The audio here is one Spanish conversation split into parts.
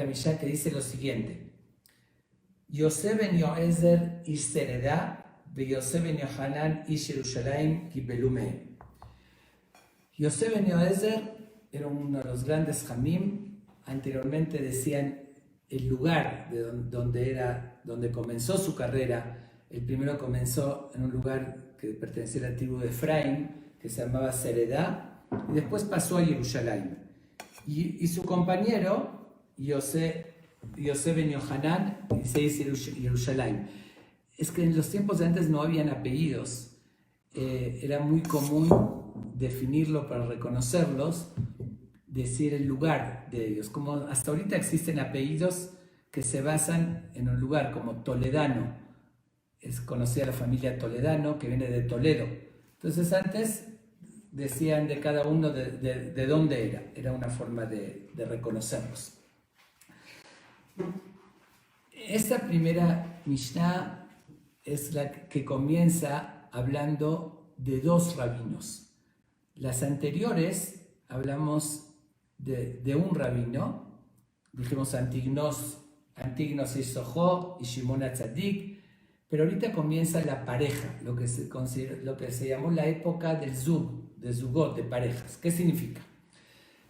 Mishnah que dice lo siguiente: Yosef ben Yoezer ish Sereda, ve Yosef ben Yohanan ish Yerushalayim kibelu mehem. Yosef ben Yoezer era uno de los grandes Jamim. Anteriormente decían el lugar donde comenzó su carrera. El primero comenzó en un lugar que pertenecía a la tribu de Efraín, que se llamaba Sereda, y después pasó a Jerusalén. Y su compañero, Yosef ben Yohanan, se dice Jerusalén. Es que en los tiempos de antes no habían apellidos. Era muy común definirlo para reconocerlos, decir el lugar de ellos. Como hasta ahorita existen apellidos que se basan en un lugar, como Toledano. Es conocida la familia Toledano, que viene de Toledo. Entonces antes decían de cada uno de dónde era. Era una forma de reconocerlos. Esta primera Mishnah es la que comienza hablando de dos rabinos. Las anteriores hablamos de un rabino, dijimos Antignos y Sohó y Shimon HaTzadik, pero ahorita comienza la pareja, lo que se llamó la época del Zug, de Zugot, de parejas. ¿Qué significa?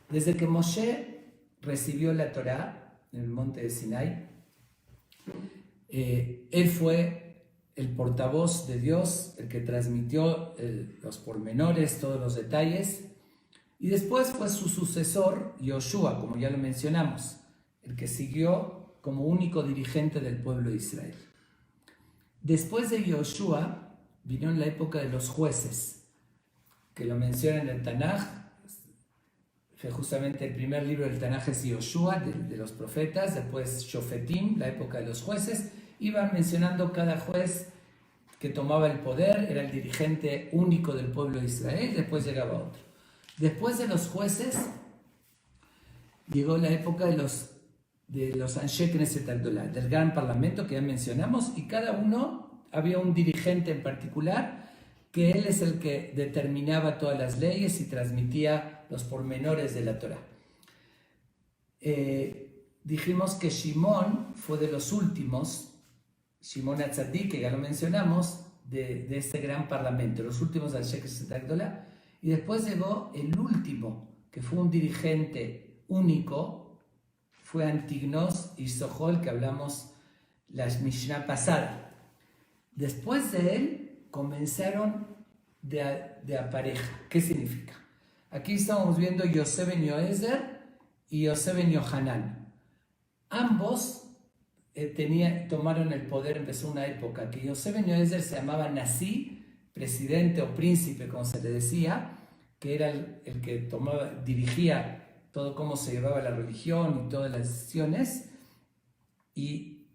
Desde que Moshe recibió la Torá en el monte de Sinai, él fue el portavoz de Dios, el que transmitió los pormenores, todos los detalles, y después fue su sucesor, Yoshua, como ya lo mencionamos, el que siguió como único dirigente del pueblo de Israel. Después de Yoshua vino la época de los jueces, que lo menciona en el Tanaj. Justamente el primer libro del Tanaj es Yoshua, de los profetas, después Shofetim, la época de los jueces. Iban mencionando cada juez que tomaba el poder, era el dirigente único del pueblo de Israel, después llegaba otro. Después de los jueces, llegó la época de los Anshe Knesset Agdolah, del gran parlamento que ya mencionamos, y cada uno había un dirigente en particular, que él es el que determinaba todas las leyes y transmitía los pormenores de la Torá. Dijimos que Shimón fue de los últimos, Shimon HaTzadik, que ya lo mencionamos, de este gran parlamento, los últimos del Anshe Knesset Agdolah. Y después llegó el último, que fue un dirigente único, fue Antignos y Sohó, que hablamos la Mishnah pasada. Después de él comenzaron de a pareja. ¿Qué significa? Aquí estamos viendo Yosef ben Yoezer y Yosef ben Yohanan. Ambos tomaron el poder. Empezó una época que Yosef ben Yoezer se llamaba Nasi, presidente o príncipe, como se le decía, que era el que dirigía todo cómo se llevaba la religión y todas las decisiones, y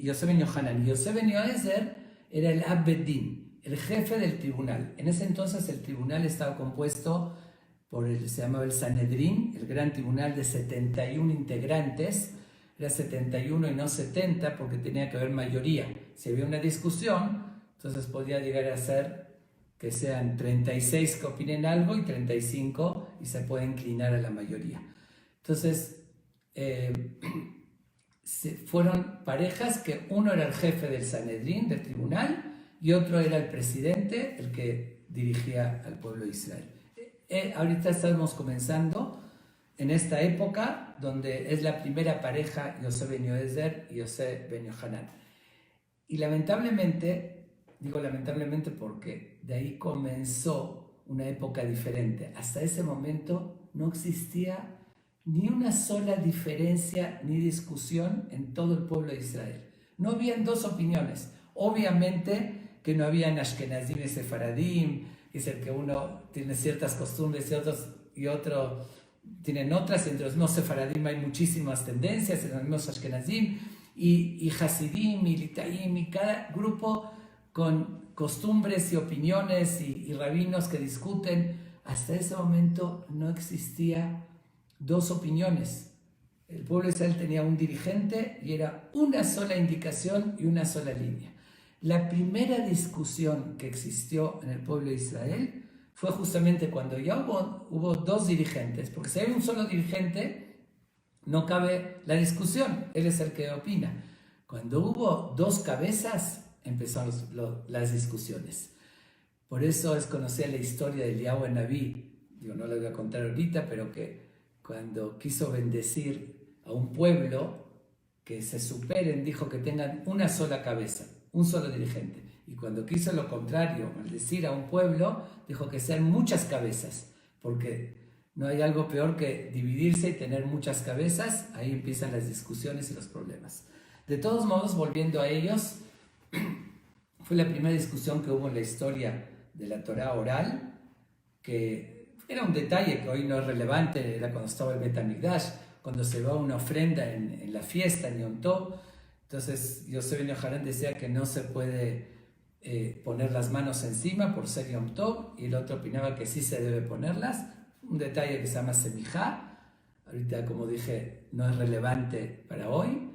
Yosef ben Yohanan. Yosef ben Yoezer era el Ab Bet Din, el jefe del tribunal. En ese entonces el tribunal estaba compuesto se llamaba el Sanedrín, el gran tribunal de 71 integrantes. Era 71 y no 70 porque tenía que haber mayoría. Si había una discusión, entonces podía llegar a ser que sean 36 que opinen algo y 35 y se puede inclinar a la mayoría. Entonces, fueron parejas que uno era el jefe del Sanedrín, del tribunal, y otro era el presidente, el que dirigía al pueblo de Israel. Ahorita estamos comenzando en esta época donde es la primera pareja, Yosef ben Yoezer y Yosef ben Yohanan. Y lamentablemente, digo lamentablemente porque de ahí comenzó una época diferente. Hasta ese momento no existía ni una sola diferencia ni discusión en todo el pueblo de Israel. No habían dos opiniones. Obviamente que no habían Ashkenazim y Sefaradim, es el que uno tiene ciertas costumbres y otro tienen otras. Entre los no Sefaradim hay muchísimas tendencias, en los mismos Ashkenazim, y Hasidim y Litaim, y cada grupo con costumbres y opiniones y rabinos que discuten. Hasta ese momento no existía dos opiniones. El pueblo de Israel tenía un dirigente y era una sola indicación y una sola línea. La primera discusión que existió en el pueblo de Israel fue justamente cuando ya hubo dos dirigentes, porque si hay un solo dirigente, no cabe la discusión, él es el que opina. Cuando hubo dos cabezas, empezaron las discusiones. Por eso es conocida la historia de Eliyahu Naví, yo no la voy a contar ahorita, pero que cuando quiso bendecir a un pueblo, que se superen, dijo que tengan una sola cabeza, un solo dirigente. Y cuando quiso lo contrario, maldecir a un pueblo, dijo que sean muchas cabezas, porque no hay algo peor que dividirse y tener muchas cabezas. Ahí empiezan las discusiones y los problemas. De todos modos, volviendo a ellos, fue la primera discusión que hubo en la historia de la Torá oral, que era un detalle que hoy no es relevante, era cuando estaba el Bet HaMikdash, cuando se va una ofrenda en la fiesta, en Yom Tov. Entonces, Yosef ben Yohanan decía que no se puede poner las manos encima por ser Yom Tov, y el otro opinaba que sí se debe ponerlas. Un detalle que se llama semijá. Ahorita, como dije, no es relevante para hoy,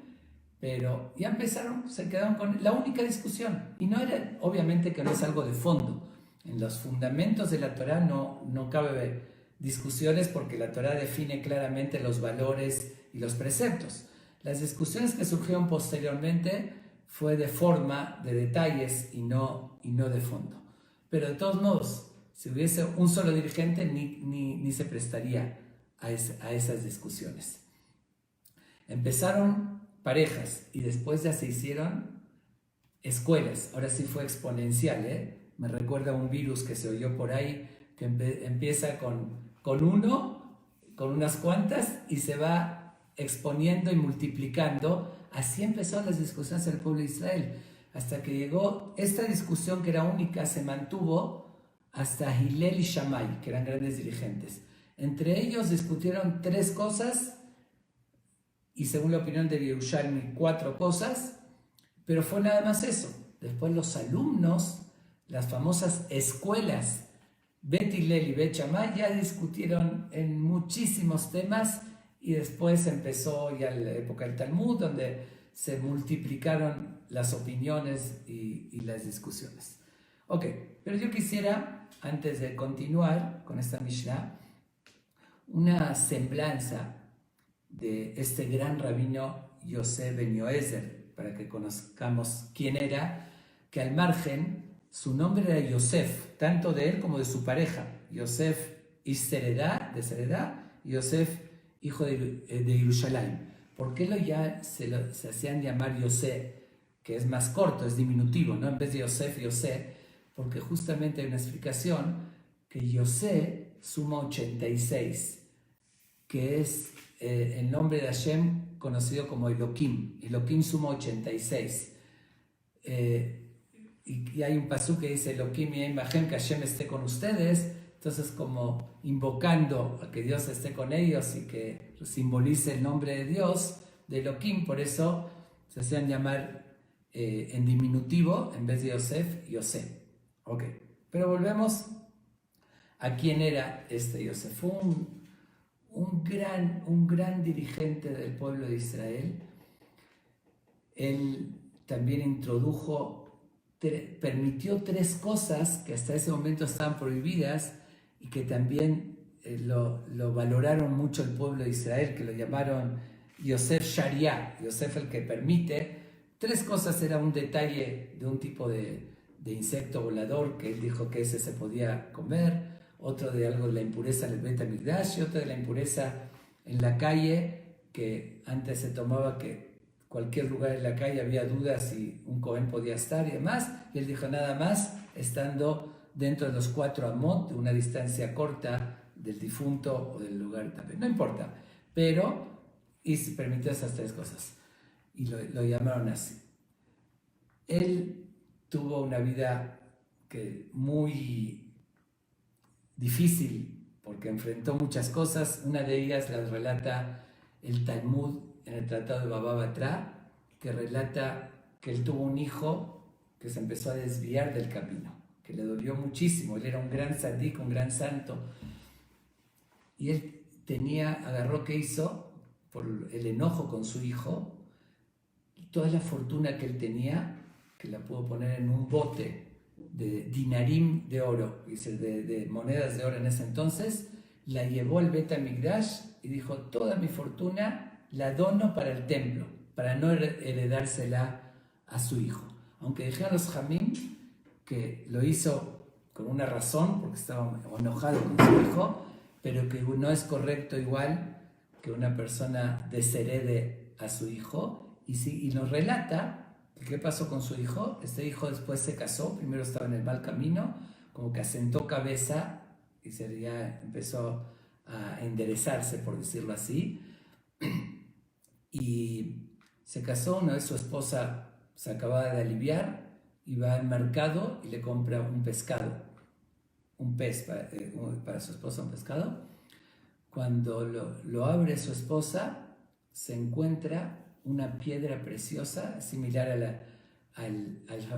pero ya empezaron, se quedaron con la única discusión. Y no era, obviamente que no es algo de fondo. En los fundamentos de la Torá no cabe discusiones, porque la Torá define claramente los valores y los preceptos. Las discusiones que surgieron posteriormente fue de forma, de detalles y no de fondo. Pero de todos modos, si hubiese un solo dirigente, ni se prestaría a esas discusiones. Empezaron parejas y después ya se hicieron escuelas. Ahora sí fue exponencial, ¿eh? Me recuerda a un virus que se oyó por ahí, que empieza con uno, con unas cuantas, y se va exponiendo y multiplicando. Así empezaron las discusiones del pueblo de Israel, hasta que llegó esta discusión que era única, se mantuvo hasta Hillel y Shammai, que eran grandes dirigentes. Entre ellos discutieron 3 cosas, y según la opinión de Yerushalmi, 4 cosas, pero fue nada más eso. Después los alumnos, las famosas escuelas Bet Hillel y Bet Shammai, ya discutieron en muchísimos temas, y después empezó ya la época del Talmud, donde se multiplicaron las opiniones y las discusiones. Ok, pero yo quisiera, antes de continuar con esta Mishnah, una semblanza de este gran rabino Yosef ben Yoezer, para que conozcamos quién era, que al margen, su nombre era Yosef, tanto de él como de su pareja, Yosef y Seredá, de Seredá, y Yosef, hijo de Yerushalayim. ¿Por qué se hacían llamar Yosef, que es más corto, es diminutivo, ¿no? En vez de Yosef, Yosef, porque justamente hay una explicación que Yosef suma 86, que es el nombre de Hashem conocido como Elohim. Elohim suma 86. Y hay un pasú que dice Elohim y Hashem, que Hashem esté con ustedes. Entonces, como invocando a que Dios esté con ellos y que simbolice el nombre de Dios, de Elohim, por eso se hacían llamar en diminutivo, en vez de Yosef, Yosef. Ok, pero volvemos a quién era este Yosef. Fue un gran dirigente del pueblo de Israel. Él también permitió 3 cosas que hasta ese momento estaban prohibidas, y que también lo valoraron mucho el pueblo de Israel, que lo llamaron Yosef Sharia, Yosef el que permite. 3 cosas: era un detalle de un tipo de insecto volador, que él dijo que ese se podía comer; otro de algo de la impureza del Bet HaMikdash, y otro de la impureza en la calle, que antes se tomaba que cualquier lugar en la calle había dudas si un Cohen podía estar y demás, y él dijo nada más estando dentro de los 4 amot, de una distancia corta del difunto o del lugar también, no importa, pero y se permitió esas 3 cosas, y lo llamaron así. Él tuvo una vida muy difícil, porque enfrentó muchas cosas. Una de ellas la relata el Talmud en el Tratado de Baba Batra, que relata que él tuvo un hijo que se empezó a desviar del camino, que le dolió muchísimo. Él era un gran tzadik, un gran santo, y él agarró, ¿qué hizo? Por el enojo con su hijo, toda la fortuna que él tenía, que la pudo poner en un bote de dinarim de oro, de monedas de oro en ese entonces, la llevó al Bet HaMikdash y dijo: toda mi fortuna la dono para el templo, para no heredársela a su hijo. Aunque dijeron los Jamim que lo hizo con una razón, porque estaba enojado con su hijo, pero que no es correcto igual que una persona desherede a su hijo. Y nos relata qué pasó con su hijo. Este hijo después se casó, primero estaba en el mal camino, como que asentó cabeza y ya empezó a enderezarse, por decirlo así, y se casó. Una vez su esposa se acababa de aliviar y va al mercado y le compra un pescado, un pez para su esposa, un pescado. Cuando lo abre su esposa, se encuentra una piedra preciosa, similar a la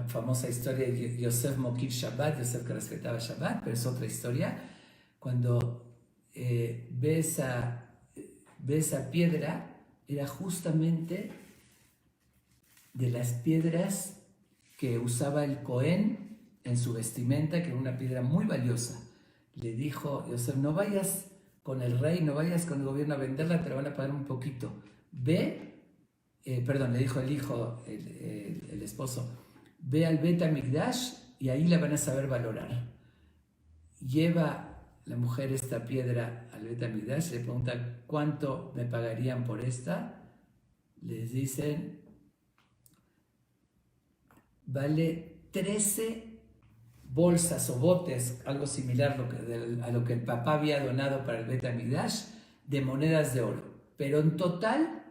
famosa historia de Yosef Mokir Shabbat, Yosef que respetaba Shabbat, pero es otra historia. Cuando ve esa piedra, era justamente de las piedras que usaba el Cohen en su vestimenta, que era una piedra muy valiosa. Le dijo Yosef: no vayas con el rey, no vayas con el gobierno a venderla, te la van a pagar un poquito. Le dijo el hijo, el esposo, ve al Bet HaMikdash y ahí la van a saber valorar. Lleva la mujer esta piedra al Bet HaMikdash, le pregunta cuánto me pagarían por esta. Les dicen, vale 13 bolsas o botes, algo similar a lo que el papá había donado para el Bet HaMikdash, de monedas de oro. Pero en total,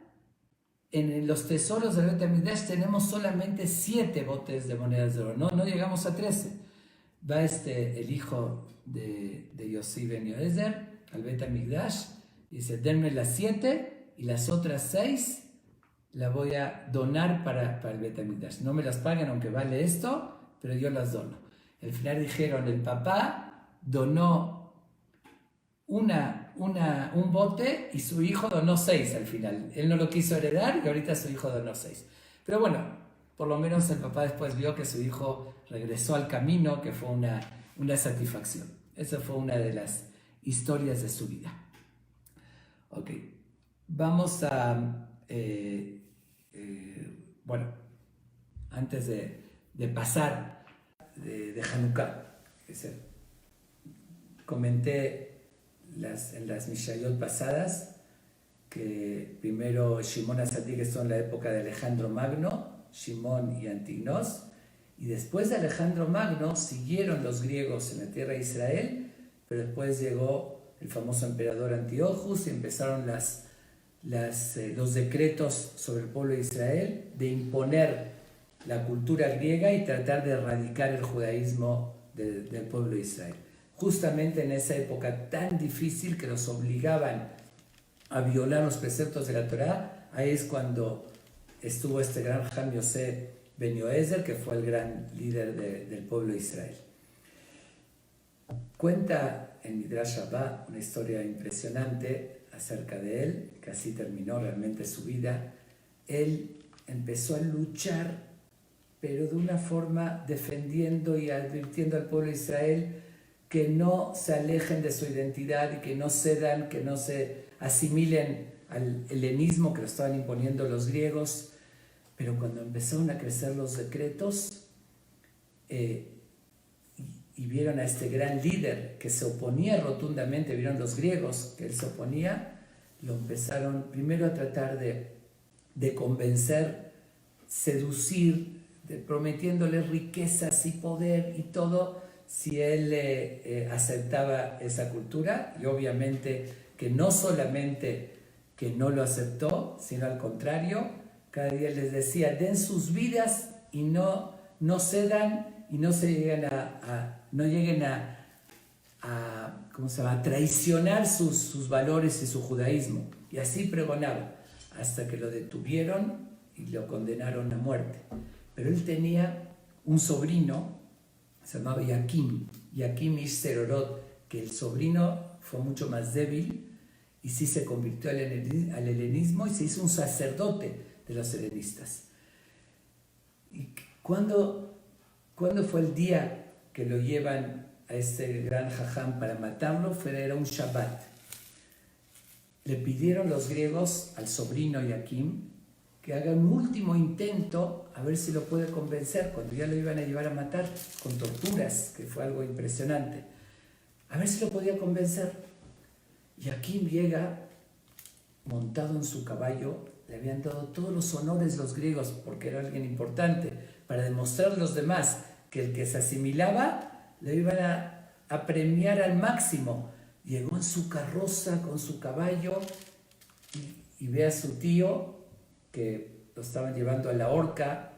en los tesoros del Bet HaMikdash tenemos solamente 7 botes de monedas de oro, no llegamos a 13. Va el hijo de Yossi Ben Yoezer al Bet HaMikdash y dice: denme las 7 y las otras 6 las voy a donar para el Bet HaMikdash. No me las paguen aunque vale esto, pero yo las dono. Al final dijeron, el papá donó un bote y su hijo donó 6 al final. Él no lo quiso heredar y ahorita su hijo donó 6. Pero bueno, por lo menos el papá después vio que su hijo regresó al camino, que fue una satisfacción. Esa fue una de las historias de su vida. Ok, vamos a... antes de pasar de Hanukkah, comenté en las Mishayot pasadas que primero Shimon HaTzadik son la época de Alejandro Magno, Shimon y Antignos, y después de Alejandro Magno siguieron los griegos en la tierra de Israel, pero después llegó el famoso emperador Antíochus y empezaron los decretos sobre el pueblo de Israel de imponer la cultura griega y tratar de erradicar el judaísmo del pueblo de Israel. Justamente en esa época tan difícil que los obligaban a violar los preceptos de la Torá, ahí es cuando estuvo este gran Ham Yosef Ben Yoezer, que fue el gran líder del pueblo de Israel. Cuenta en Midrash Rabbah una historia impresionante acerca de él, que así terminó realmente su vida. Él empezó a luchar, pero de una forma defendiendo y advirtiendo al pueblo de Israel que no se alejen de su identidad y que no cedan, que no se asimilen al helenismo que lo estaban imponiendo los griegos. Pero cuando empezaron a crecer los decretos y vieron a este gran líder que se oponía rotundamente, vieron los griegos que él se oponía, lo empezaron primero a tratar de convencer, seducir, prometiéndole riquezas y poder y todo, si él aceptaba esa cultura. Y obviamente que no solamente que no lo aceptó, sino al contrario, cada día les decía: den sus vidas y no cedan y no lleguen a traicionar sus valores y su judaísmo. Y así pregonaba, hasta que lo detuvieron y lo condenaron a muerte. Pero él tenía un sobrino, se llamaba Yaquim Ish Serorot, que el sobrino fue mucho más débil y sí se convirtió al helenismo y se hizo un sacerdote de los helenistas. ¿Y cuándo fue el día que lo llevan a este gran jajam para matarlo? Era un Shabbat. le pidieron los griegos al sobrino Joaquim que haga un último intento a ver si lo puede convencer cuando ya lo iban a llevar a matar con torturas, que fue algo impresionante. A ver si lo podía convencer. Joaquim llega montado en su caballo, le habían dado todos los honores los griegos porque era alguien importante, para demostrar a los demás que el que se asimilaba le iban a premiar al máximo. Llegó en su carroza con su caballo y ve a su tío que lo estaban llevando a la horca,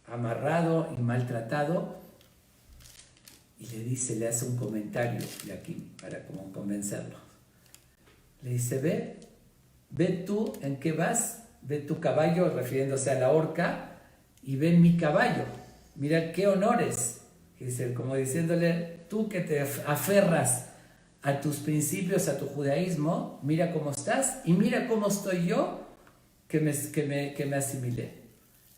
amarrado y maltratado, y le hace un comentario de aquí para como convencerlo. Le dice, ve tú en qué vas, ve tu caballo, refiriéndose a la horca, y ve mi caballo, mira qué honores. Dice, como diciéndole, tú que te aferras a tus principios, a tu judaísmo, mira cómo estás y mira cómo estoy yo que me asimilé.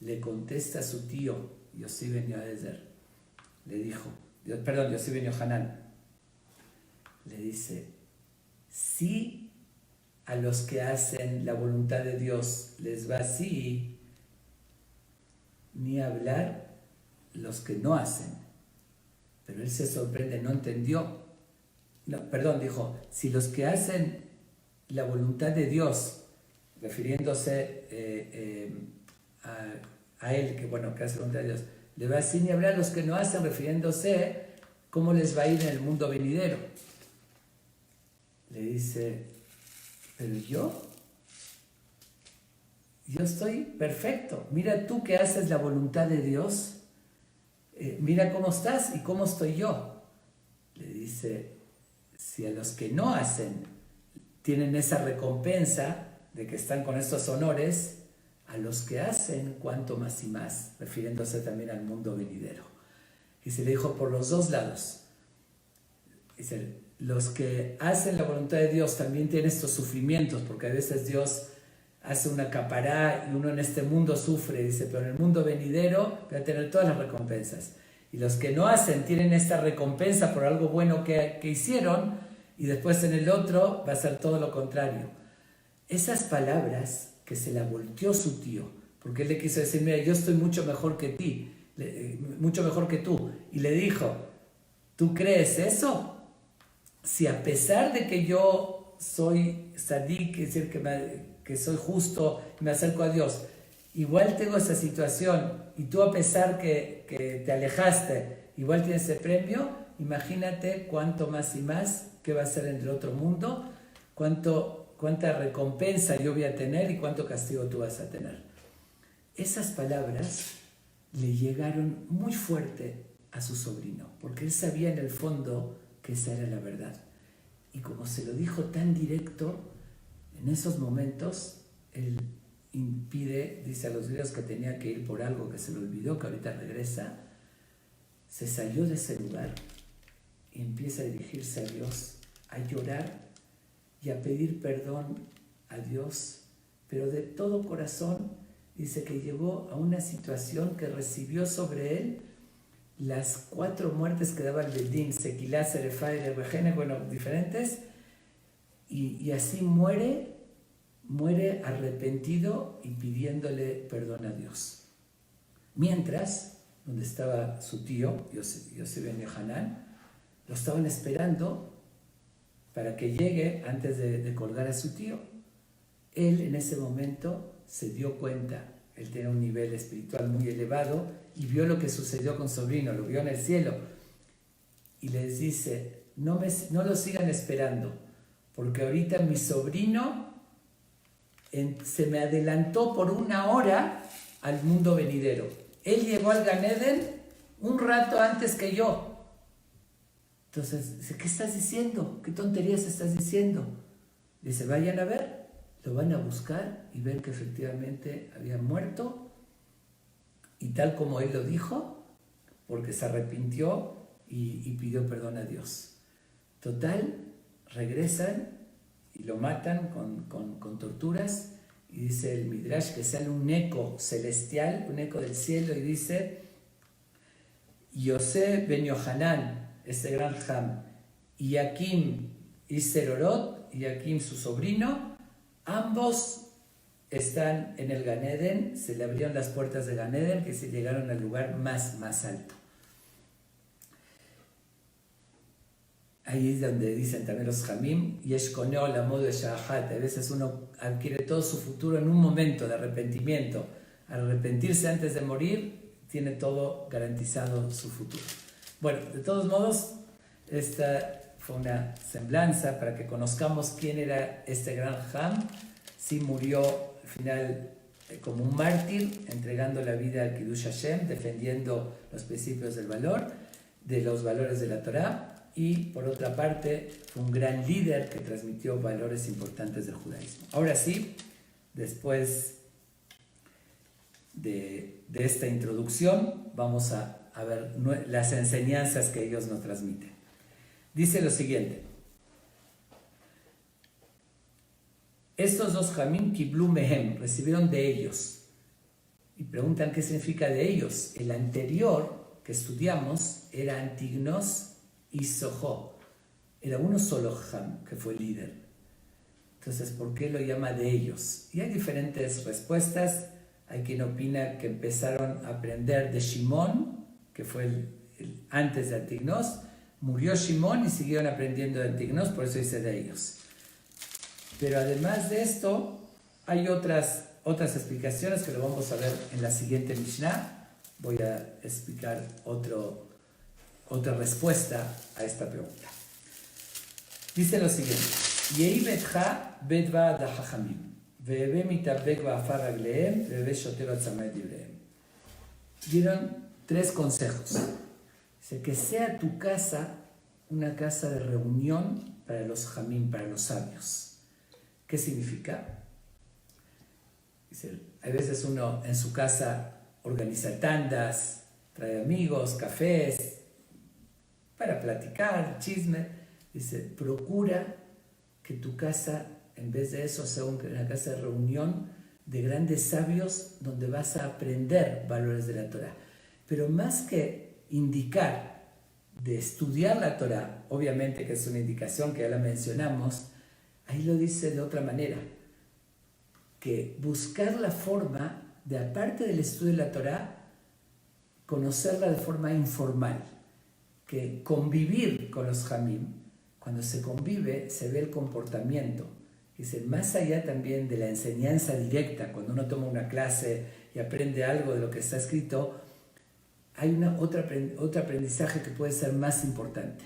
Le contesta a su tío, Yossi ben Yoezer, le dijo, Yossi ben Yohanan, le dice, si a los que hacen la voluntad de Dios les va así, ni hablar los que no hacen. Pero él se sorprende, no entendió. Dijo, si los que hacen la voluntad de Dios, refiriéndose a él, que hace la voluntad de Dios, le va así, ni hablar a los que no hacen, refiriéndose cómo les va a ir en el mundo venidero. Le dice, pero yo estoy perfecto, mira tú que haces la voluntad de Dios, mira cómo estás y cómo estoy yo. Le dice, si a los que no hacen tienen esa recompensa de que están con estos honores, a los que hacen cuanto más y más, refiriéndose también al mundo venidero. Y se le dijo por los dos lados. Dice, los que hacen la voluntad de Dios también tienen estos sufrimientos, porque a veces Dios hace una capará y uno en este mundo sufre, dice, pero en el mundo venidero va a tener todas las recompensas. Y los que no hacen tienen esta recompensa por algo bueno que hicieron, y después en el otro va a ser todo lo contrario. Esas palabras que se la volteó su tío, porque él le quiso decir, mira, yo estoy mucho mejor que ti, mucho mejor que tú. Y le dijo, ¿tú crees eso? Si a pesar de que yo soy sadik, es decir, que soy justo, me acerco a Dios, igual tengo esa situación, y tú a pesar que te alejaste, igual tienes ese premio, imagínate cuánto más y más que va a ser en el otro mundo, cuánta recompensa yo voy a tener y cuánto castigo tú vas a tener. Esas palabras le llegaron muy fuerte a su sobrino, porque él sabía en el fondo que esa era la verdad. Y como se lo dijo tan directo, en esos momentos, él impide, dice a los griegos que tenía que ir por algo que se le olvidó, que ahorita regresa, se salió de ese lugar y empieza a dirigirse a Dios, a llorar y a pedir perdón a Dios, pero de todo corazón. Dice que llegó a una situación que recibió sobre él las 4 muertes que daba el Bedín, Sequilá, Serefá y Rebejene, diferentes, y así muere arrepentido y pidiéndole perdón a Dios. Mientras, donde estaba su tío, Yossi ben Yohanan, lo estaban esperando para que llegue antes de colgar a su tío. Él en ese momento se dio cuenta, él tenía un nivel espiritual muy elevado y vio lo que sucedió con su sobrino, lo vio en el cielo y les dice, no lo sigan esperando, porque ahorita mi sobrino se me adelantó por 1 hora al mundo venidero. Él llegó al Gan Eden un rato antes que yo. Entonces, dice, ¿qué estás diciendo? ¿Qué tonterías estás diciendo? Dice, vayan a ver, lo van a buscar y ven que efectivamente había muerto, y tal como él lo dijo, porque se arrepintió y pidió perdón a Dios. Total, regresan y lo matan con torturas, y dice el Midrash que sale un eco celestial, un eco del cielo, y dice, Yosef ben Yohanan, ese gran Ham, y Joaquim y Serorot, y Joaquim su sobrino, Ambos están en el Gan Eden, se le abrieron las puertas de Gan Eden, que se llegaron al lugar más alto. Ahí es donde dicen también los Jamim, Yesh koneo lamo de shahat. A veces uno adquiere todo su futuro en un momento de arrepentimiento. Al arrepentirse antes de morir, tiene todo garantizado su futuro. Bueno, de todos modos, esta fue una semblanza para que conozcamos quién era este gran Ham. Sí murió al final como un mártir, entregando la vida al Kiddush Hashem, defendiendo los principios del valor, de los valores de la Torá. Y por otra parte, fue un gran líder que transmitió valores importantes del judaísmo. Ahora sí, después de esta introducción, vamos a ver las enseñanzas que ellos nos transmiten. Dice lo siguiente: estos dos Jamim kiblu mehem, recibieron de ellos. Y preguntan qué significa de ellos. El anterior que estudiamos era Antignos y Soho. Era uno solo Ham que fue el líder. Entonces, ¿por qué lo llama de ellos? Y hay diferentes respuestas. Hay quien opina que empezaron a aprender de Shimón, que fue antes de Antignos. Murió Shimón y siguieron aprendiendo de Antignos, por eso dice de ellos. Pero además de esto, hay otras explicaciones que lo vamos a ver en la siguiente Mishnah. Voy a explicar otra respuesta a esta pregunta. Dice lo siguiente: Yehi betcha bedva da hachamim, ve'eve mitabek ba'afar raglehem, ve'eve shoter atzamay divrehem. Dieron 3 consejos. Dice que sea tu casa una casa de reunión para los jamim, para los sabios. ¿Qué significa? Dice, hay veces uno en su casa organiza tandas, trae amigos, cafés, para platicar, chisme. Dice, procura que tu casa, en vez de eso, sea una casa de reunión de grandes sabios donde vas a aprender valores de la Torá. Pero más que indicar de estudiar la Torá, obviamente que es una indicación que ya la mencionamos, ahí lo dice de otra manera, que buscar la forma de, aparte del estudio de la Torá, conocerla de forma informal. Que convivir con los Jamim, cuando se convive, se ve el comportamiento. Dice, más allá también de la enseñanza directa, cuando uno toma una clase y aprende algo de lo que está escrito, hay otro aprendizaje que puede ser más importante.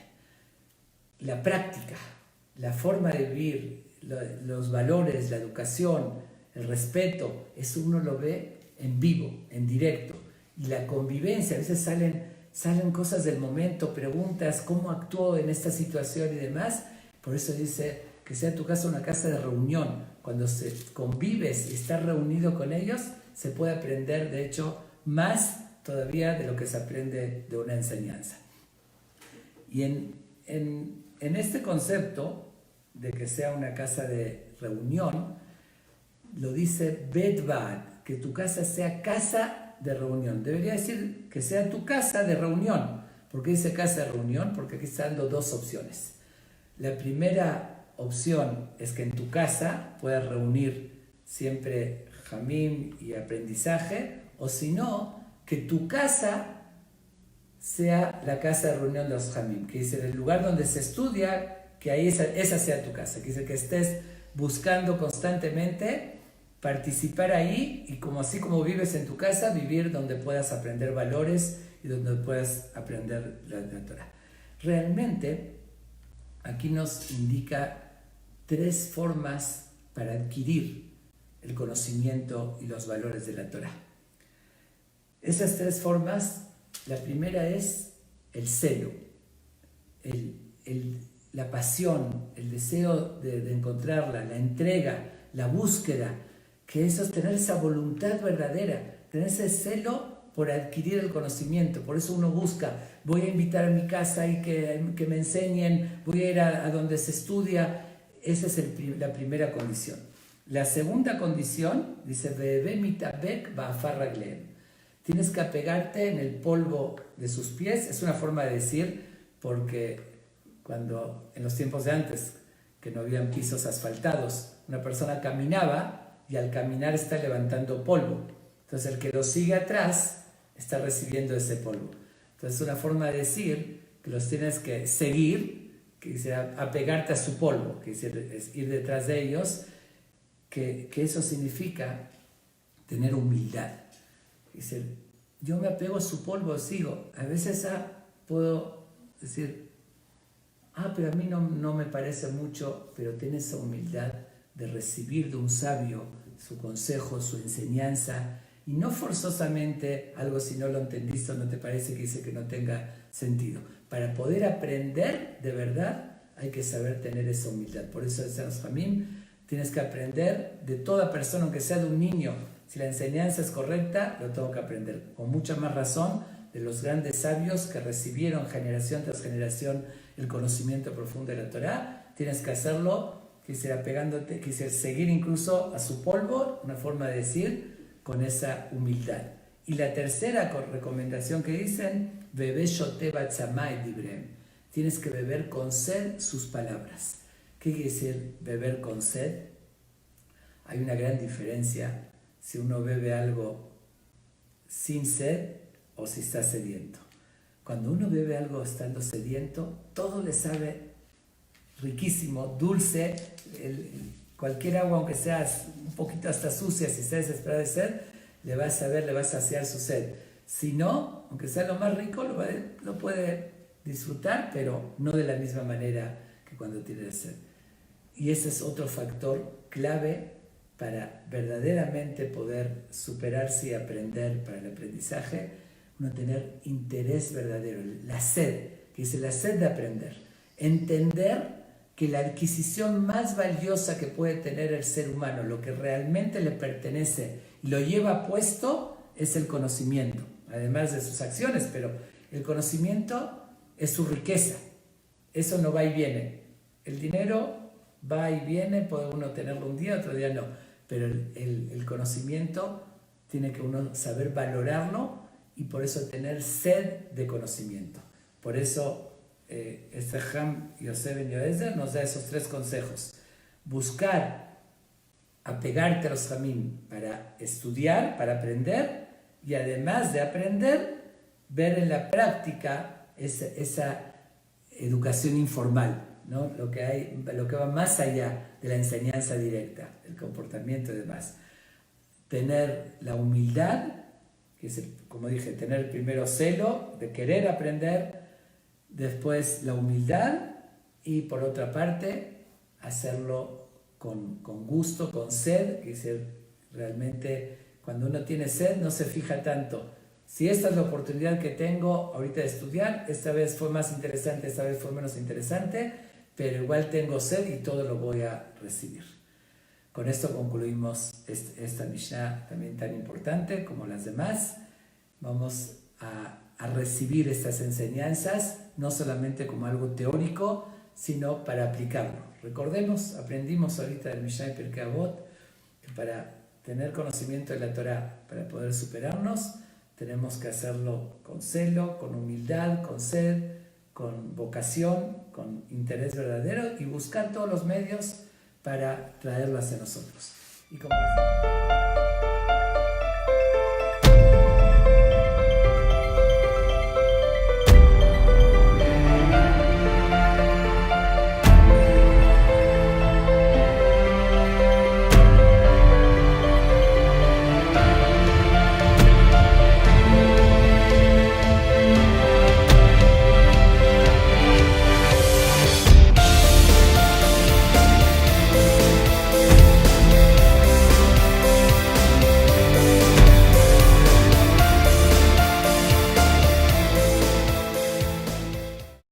La práctica, la forma de vivir, los valores, la educación, el respeto, eso uno lo ve en vivo, en directo. Y la convivencia, a veces salen cosas del momento, preguntas, ¿cómo actuó en esta situación y demás? Por eso dice que sea tu casa una casa de reunión. Cuando se convives y estás reunido con ellos, se puede aprender, de hecho, más todavía de lo que se aprende de una enseñanza. Y en este concepto de que sea una casa de reunión, lo dice Bedvad, que tu casa sea casa de reunión. Debería decir que sea tu casa de reunión. ¿Por qué dice casa de reunión? Porque aquí está dando 2 opciones. La primera opción es que en tu casa puedas reunir siempre jamim y aprendizaje, o si no, que tu casa sea la casa de reunión de los jamim, que dice el lugar donde se estudia, que ahí esa sea tu casa, que dice que estés buscando constantemente participar ahí y así como vives en tu casa, vivir donde puedas aprender valores y donde puedas aprender la Torá. Realmente, aquí nos indica 3 formas para adquirir el conocimiento y los valores de la Torá. Esas 3 formas, la primera es el celo, la pasión, el deseo de encontrarla, la entrega, la búsqueda, que eso es tener esa voluntad verdadera, tener ese celo por adquirir el conocimiento. Por eso uno busca, voy a invitar a mi casa y que me enseñen, voy a ir a donde se estudia. Esa es la primera condición. La segunda condición, dice, tienes que apegarte en el polvo de sus pies. Es una forma de decir, porque cuando en los tiempos de antes, que no habían pisos asfaltados. Una persona caminaba y al caminar está levantando polvo. Entonces el que lo sigue atrás está recibiendo ese polvo. Entonces una forma de decir que los tienes que seguir, que dice apegarte a su polvo, que dice es ir detrás de ellos, que eso significa tener humildad. Dice, yo me apego a su polvo, sigo. A veces puedo decir, pero a mí no me parece mucho, pero tiene esa humildad de recibir de un sabio su consejo, su enseñanza, y no forzosamente algo si no lo entendiste o no te parece que dice que no tenga sentido. Para poder aprender de verdad hay que saber tener esa humildad. Por eso decían los Jamim, tienes que aprender de toda persona, aunque sea de un niño. Si la enseñanza es correcta, lo tengo que aprender. Con mucha más razón de los grandes sabios que recibieron generación tras generación el conocimiento profundo de la Torá, tienes que hacerlo, apegándote, seguir incluso a su polvo, una forma de decir, con esa humildad. Y la tercera recomendación que dicen, bebé shote batzamay dibrem, tienes que beber con sed sus palabras. ¿Qué quiere decir beber con sed? Hay una gran diferencia si uno bebe algo sin sed o si está sediento. Cuando uno bebe algo estando sediento, todo le sabe riquísimo, dulce. Cualquier agua, aunque sea un poquito hasta sucia, si está desesperado de sed, le va a saciar su sed. Si no, aunque sea lo más rico, lo puede disfrutar, pero no de la misma manera que cuando tiene sed. Y ese es otro factor clave para verdaderamente poder superarse y aprender para el aprendizaje, uno tener interés verdadero, la sed, que dice la sed de aprender. Entender que la adquisición más valiosa que puede tener el ser humano, lo que realmente le pertenece y lo lleva puesto, es el conocimiento, además de sus acciones, pero el conocimiento es su riqueza. Eso no va y viene. El dinero va y viene, puede uno tenerlo un día, otro día no, pero el conocimiento tiene que uno saber valorarlo y por eso tener sed de conocimiento. Por eso este Ham Yosef Ben Yoezer nos da esos tres consejos. Buscar apegarte a los Jamim para estudiar, para aprender, y además de aprender, ver en la práctica esa educación informal, ¿no? Lo que va más allá de la enseñanza directa, el comportamiento y demás. Tener la humildad, que es, como dije, tener primero celo de querer aprender, después la humildad y por otra parte hacerlo con gusto, con sed, que es realmente cuando uno tiene sed no se fija tanto. Si esta es la oportunidad que tengo ahorita de estudiar, esta vez fue más interesante, esta vez fue menos interesante, pero igual tengo sed y todo lo voy a recibir. Con esto concluimos esta Mishnah también tan importante como las demás. Vamos a recibir estas enseñanzas, no solamente como algo teórico, sino para aplicarlo. Recordemos, aprendimos ahorita del Mishnah y Pirkei Avot, que para tener conocimiento de la Torá, para poder superarnos, tenemos que hacerlo con celo, con humildad, con sed, con vocación, con interés verdadero y buscar todos los medios para traerlo hacia nosotros. Y como